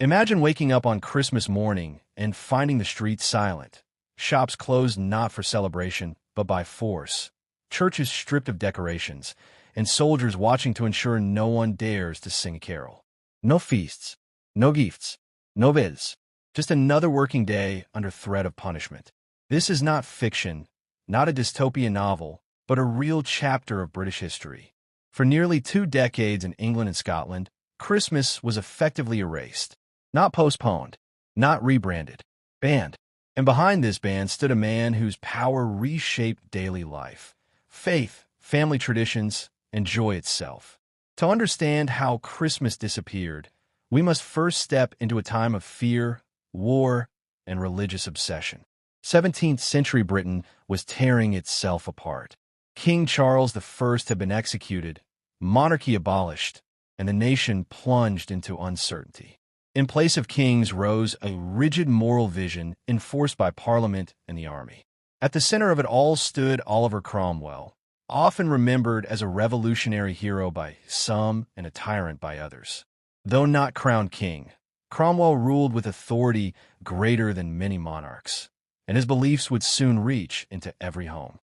Imagine waking up on Christmas morning and finding the streets silent, shops closed not for celebration, but by force, churches stripped of decorations, and soldiers watching to ensure no one dares to sing a carol. No feasts, no gifts, no bells, just another working day under threat of punishment. This is not fiction, not a dystopian novel, but a real chapter of British history. For nearly 2 decades in England and Scotland, Christmas was effectively erased. Not postponed, not rebranded, banned. And behind this ban stood a man whose power reshaped daily life, faith, family traditions, and joy itself. To understand how Christmas disappeared, we must first step into a time of fear, war, and religious obsession. 17th century Britain was tearing itself apart. King Charles I had been executed, monarchy abolished, and the nation plunged into uncertainty. In place of kings rose a rigid moral vision enforced by Parliament and the army. At the center of it all stood Oliver Cromwell, often remembered as a revolutionary hero by some and a tyrant by others. Though not crowned king, Cromwell ruled with authority greater than many monarchs, and his beliefs would soon reach into every home.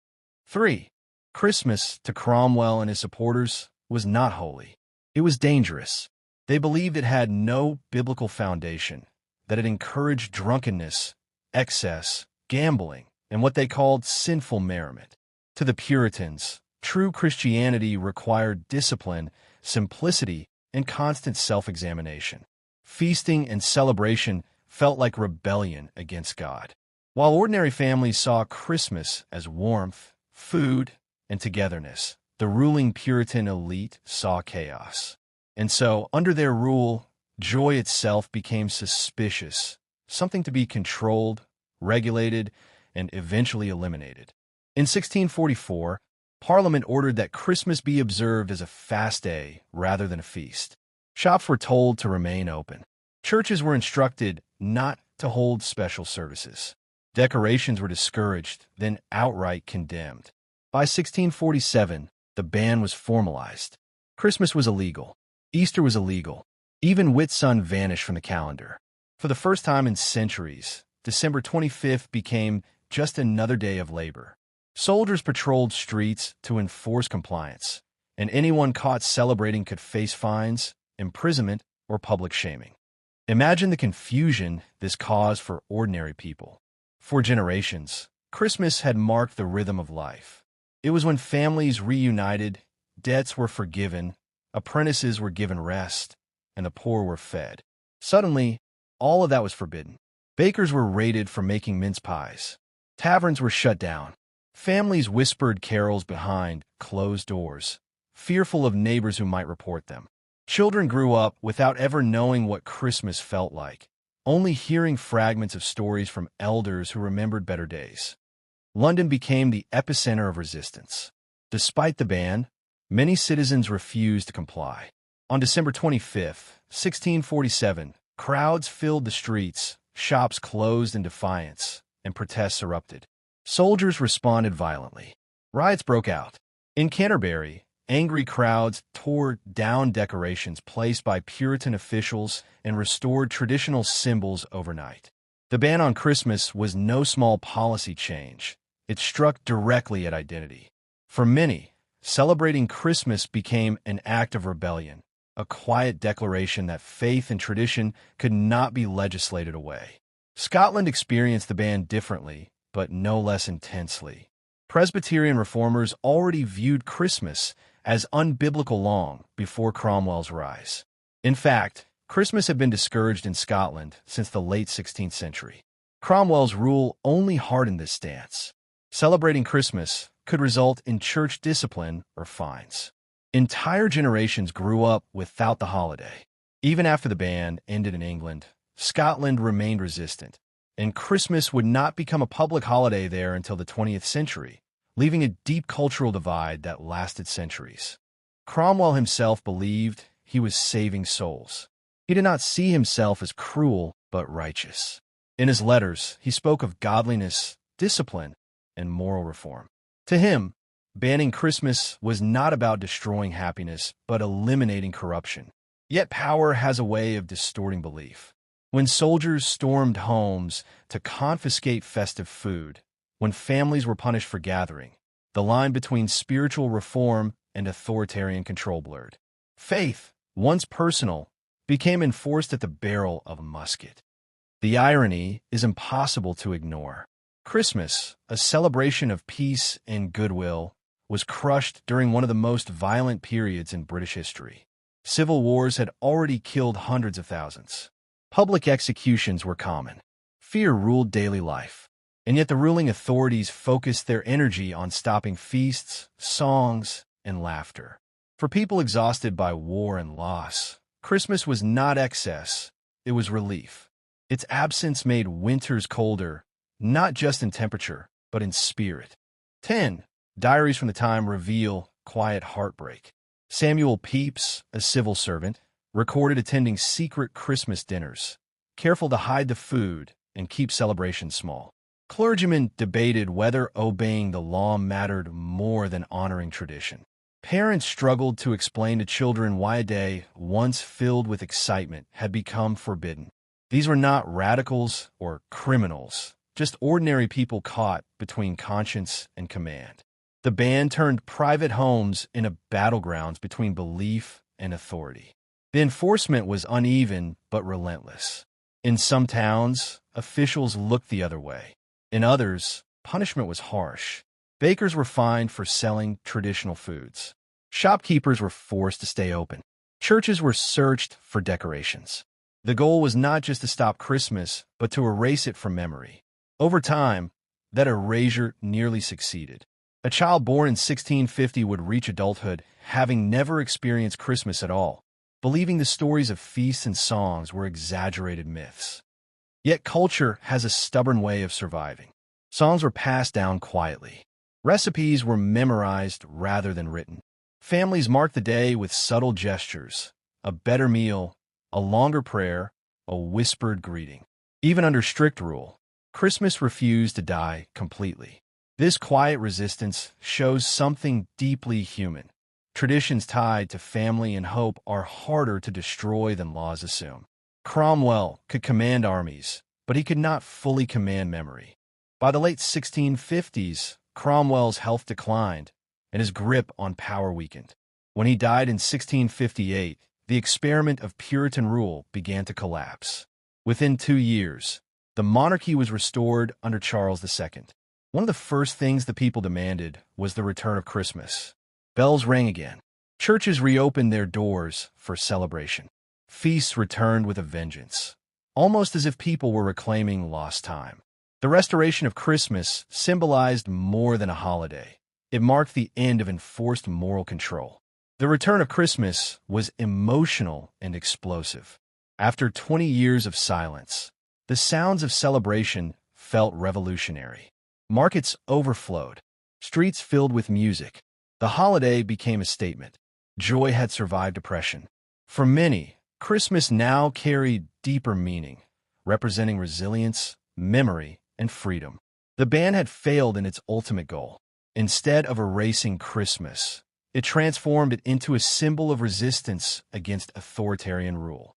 3. Christmas, to Cromwell and his supporters, was not holy. It was dangerous. They believed it had no biblical foundation, that it encouraged drunkenness, excess, gambling, and what they called sinful merriment. To the Puritans, true Christianity required discipline, simplicity, and constant self-examination. Feasting and celebration felt like rebellion against God. While ordinary families saw Christmas as warmth, food, and togetherness, the ruling Puritan elite saw chaos. And so, under their rule, joy itself became suspicious, something to be controlled, regulated, and eventually eliminated. In 1644, Parliament ordered that Christmas be observed as a fast day rather than a feast. Shops were told to remain open. Churches were instructed not to hold special services. Decorations were discouraged, then outright condemned. By 1647, the ban was formalized. Christmas was illegal. Easter was illegal. Even Whitsun vanished from the calendar. For the first time in centuries, December 25th became just another day of labor. Soldiers patrolled streets to enforce compliance, and anyone caught celebrating could face fines, imprisonment, or public shaming. Imagine the confusion this caused for ordinary people. For generations, Christmas had marked the rhythm of life. It was when families reunited, debts were forgiven, apprentices were given rest, and the poor were fed. Suddenly, all of that was forbidden. Bakers were raided for making mince pies. Taverns were shut down. Families whispered carols behind closed doors, fearful of neighbors who might report them. Children grew up without ever knowing what Christmas felt like, only hearing fragments of stories from elders who remembered better days. London became the epicenter of resistance. Despite the ban, many citizens refused to comply. On December 25th, 1647, crowds filled the streets, shops closed in defiance, and protests erupted. Soldiers responded violently. Riots broke out. In Canterbury, angry crowds tore down decorations placed by Puritan officials and restored traditional symbols overnight. The ban on Christmas was no small policy change. It struck directly at identity. For many, celebrating Christmas became an act of rebellion, a quiet declaration that faith and tradition could not be legislated away. Scotland experienced the ban differently, but no less intensely. Presbyterian reformers already viewed Christmas as unbiblical long before Cromwell's rise. In fact, Christmas had been discouraged in Scotland since the late 16th century. Cromwell's rule only hardened this stance. Celebrating Christmas could result in church discipline or fines. Entire generations grew up without the holiday. Even after the ban ended in England, Scotland remained resistant, and Christmas would not become a public holiday there until the 20th century, leaving a deep cultural divide that lasted centuries. Cromwell himself believed he was saving souls. He did not see himself as cruel, but righteous. In his letters, he spoke of godliness, discipline, and moral reform. To him, banning Christmas was not about destroying happiness, but eliminating corruption. Yet power has a way of distorting belief. When soldiers stormed homes to confiscate festive food, when families were punished for gathering, the line between spiritual reform and authoritarian control blurred. Faith, once personal, became enforced at the barrel of a musket. The irony is impossible to ignore. Christmas, a celebration of peace and goodwill, was crushed during one of the most violent periods in British history. Civil wars had already killed hundreds of thousands. Public executions were common. Fear ruled daily life. And yet the ruling authorities focused their energy on stopping feasts, songs, and laughter. For people exhausted by war and loss, Christmas was not excess, it was relief. Its absence made winters colder, not just in temperature, but in spirit. 10. Diaries from the time reveal quiet heartbreak. Samuel Pepys, a civil servant, recorded attending secret Christmas dinners, careful to hide the food and keep celebrations small. Clergymen debated whether obeying the law mattered more than honoring tradition. Parents struggled to explain to children why a day, once filled with excitement, had become forbidden. These were not radicals or criminals, just ordinary people caught between conscience and command. The ban turned private homes into battlegrounds between belief and authority. The enforcement was uneven but relentless. In some towns, officials looked the other way. In others, punishment was harsh. Bakers were fined for selling traditional foods. Shopkeepers were forced to stay open. Churches were searched for decorations. The goal was not just to stop Christmas, but to erase it from memory. Over time, that erasure nearly succeeded. A child born in 1650 would reach adulthood having never experienced Christmas at all, believing the stories of feasts and songs were exaggerated myths. Yet culture has a stubborn way of surviving. Songs were passed down quietly. Recipes were memorized rather than written. Families marked the day with subtle gestures, a better meal, a longer prayer, a whispered greeting. Even under strict rule, Christmas refused to die completely. This quiet resistance shows something deeply human. Traditions tied to family and hope are harder to destroy than laws assume. Cromwell could command armies, but he could not fully command memory. By the late 1650s, Cromwell's health declined, and his grip on power weakened. When he died in 1658, the experiment of Puritan rule began to collapse. Within 2 years, the monarchy was restored under Charles II. One of the first things the people demanded was the return of Christmas. Bells rang again. Churches reopened their doors for celebration. Feasts returned with a vengeance, almost as if people were reclaiming lost time. The restoration of Christmas symbolized more than a holiday. It marked the end of enforced moral control. The return of Christmas was emotional and explosive. After 20 years of silence, the sounds of celebration felt revolutionary. Markets overflowed, streets filled with music. The holiday became a statement. Joy had survived oppression. For many, Christmas now carried deeper meaning, representing resilience, memory, and freedom. The ban had failed in its ultimate goal. Instead of erasing Christmas, it transformed it into a symbol of resistance against authoritarian rule.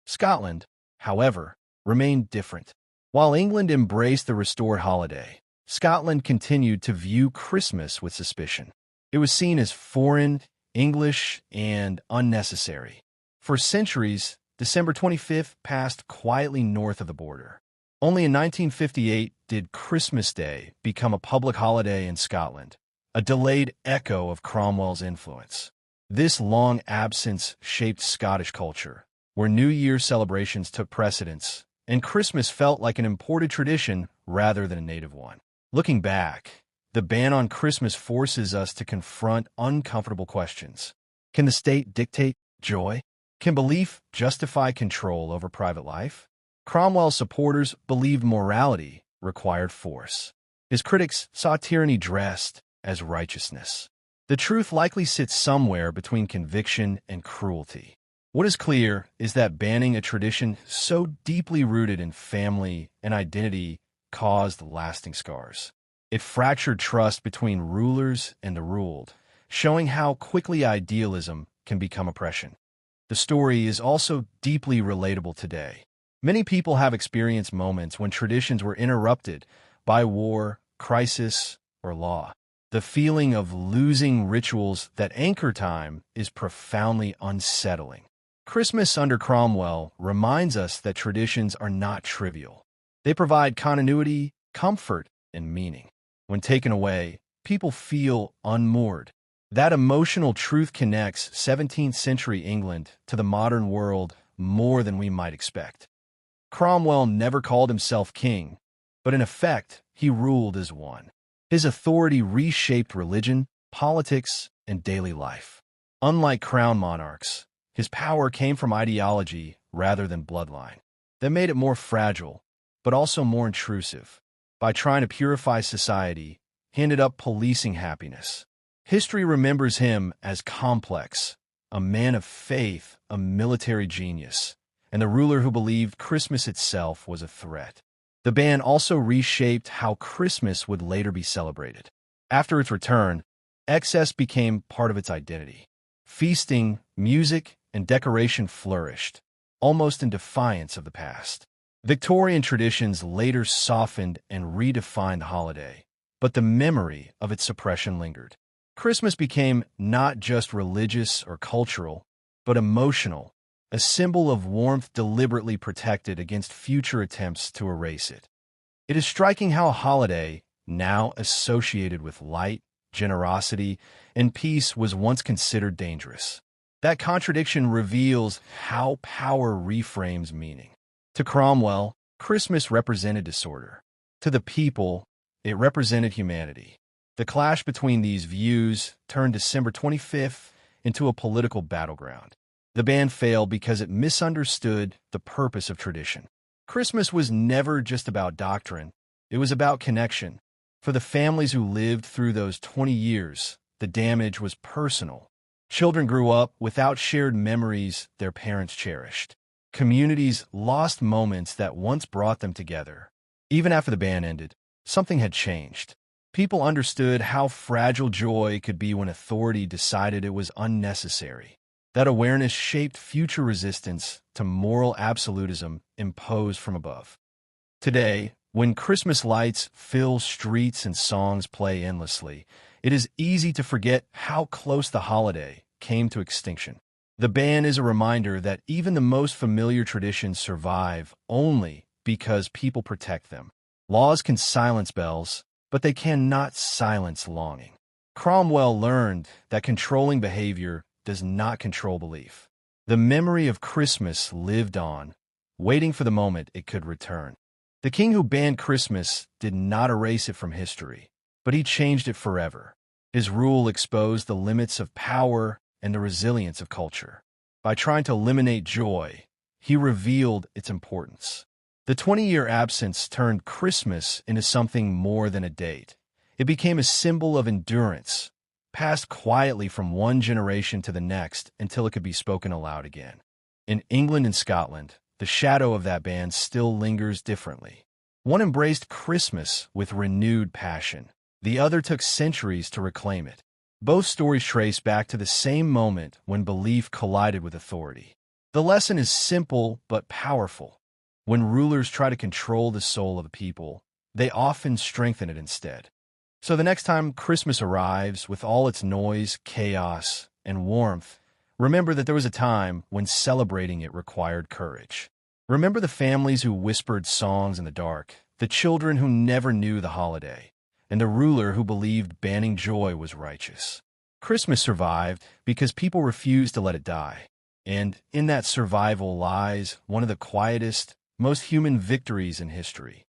Scotland, however, remained different. While England embraced the restored holiday, Scotland continued to view Christmas with suspicion. It was seen as foreign, English, and unnecessary. For centuries, December 25th passed quietly north of the border. Only in 1958 did Christmas Day become a public holiday in Scotland, a delayed echo of Cromwell's influence. This long absence shaped Scottish culture, where New Year celebrations took precedence, and Christmas felt like an imported tradition rather than a native one. Looking back, the ban on Christmas forces us to confront uncomfortable questions. Can the state dictate joy? Can belief justify control over private life? Cromwell's supporters believed morality required force. His critics saw tyranny dressed as righteousness. The truth likely sits somewhere between conviction and cruelty. What is clear is that banning a tradition so deeply rooted in family and identity caused lasting scars. It fractured trust between rulers and the ruled, showing how quickly idealism can become oppression. The story is also deeply relatable today. Many people have experienced moments when traditions were interrupted by war, crisis, or law. The feeling of losing rituals that anchor time is profoundly unsettling. Christmas under Cromwell reminds us that traditions are not trivial. They provide continuity, comfort, and meaning. When taken away, people feel unmoored. That emotional truth connects 17th century England to the modern world more than we might expect. Cromwell never called himself king, but in effect, he ruled as one. His authority reshaped religion, politics, and daily life. Unlike crown monarchs, his power came from ideology rather than bloodline. That made it more fragile, but also more intrusive. By trying to purify society, he ended up policing happiness. History remembers him as complex, a man of faith, a military genius, and the ruler who believed Christmas itself was a threat. The ban also reshaped how Christmas would later be celebrated. After its return, excess became part of its identity. Feasting, music, and decoration flourished, almost in defiance of the past. Victorian traditions later softened and redefined the holiday, but the memory of its suppression lingered. Christmas became not just religious or cultural, but emotional, a symbol of warmth deliberately protected against future attempts to erase it. It is striking how a holiday, now associated with light, generosity, and peace, was once considered dangerous. That contradiction reveals how power reframes meaning. To Cromwell, Christmas represented disorder. To the people, it represented humanity. The clash between these views turned December 25th into a political battleground. The ban failed because it misunderstood the purpose of tradition. Christmas was never just about doctrine. It was about connection. For the families who lived through those 20 years, the damage was personal. Children grew up without shared memories their parents cherished. Communities lost moments that once brought them together. Even after the ban ended, something had changed. People understood how fragile joy could be when authority decided it was unnecessary. That awareness shaped future resistance to moral absolutism imposed from above. Today, when Christmas lights fill streets and songs play endlessly, it is easy to forget how close the holiday came to extinction. The ban is a reminder that even the most familiar traditions survive only because people protect them. Laws can silence bells, but they cannot silence longing. Cromwell learned that controlling behavior does not control belief. The memory of Christmas lived on, waiting for the moment it could return. The king who banned Christmas did not erase it from history, but he changed it forever. His rule exposed the limits of power and the resilience of culture. By trying to eliminate joy, he revealed its importance. The 20-year absence turned Christmas into something more than a date. It became a symbol of endurance, passed quietly from one generation to the next until it could be spoken aloud again. In England and Scotland, the shadow of that ban still lingers differently. One embraced Christmas with renewed passion. The other took centuries to reclaim it. Both stories trace back to the same moment when belief collided with authority. The lesson is simple but powerful. When rulers try to control the soul of the people, they often strengthen it instead. So the next time Christmas arrives with all its noise, chaos, and warmth, remember that there was a time when celebrating it required courage. Remember the families who whispered songs in the dark, the children who never knew the holiday, and the ruler who believed banning joy was righteous. Christmas survived because people refused to let it die. And in that survival lies one of the quietest, most human victories in history.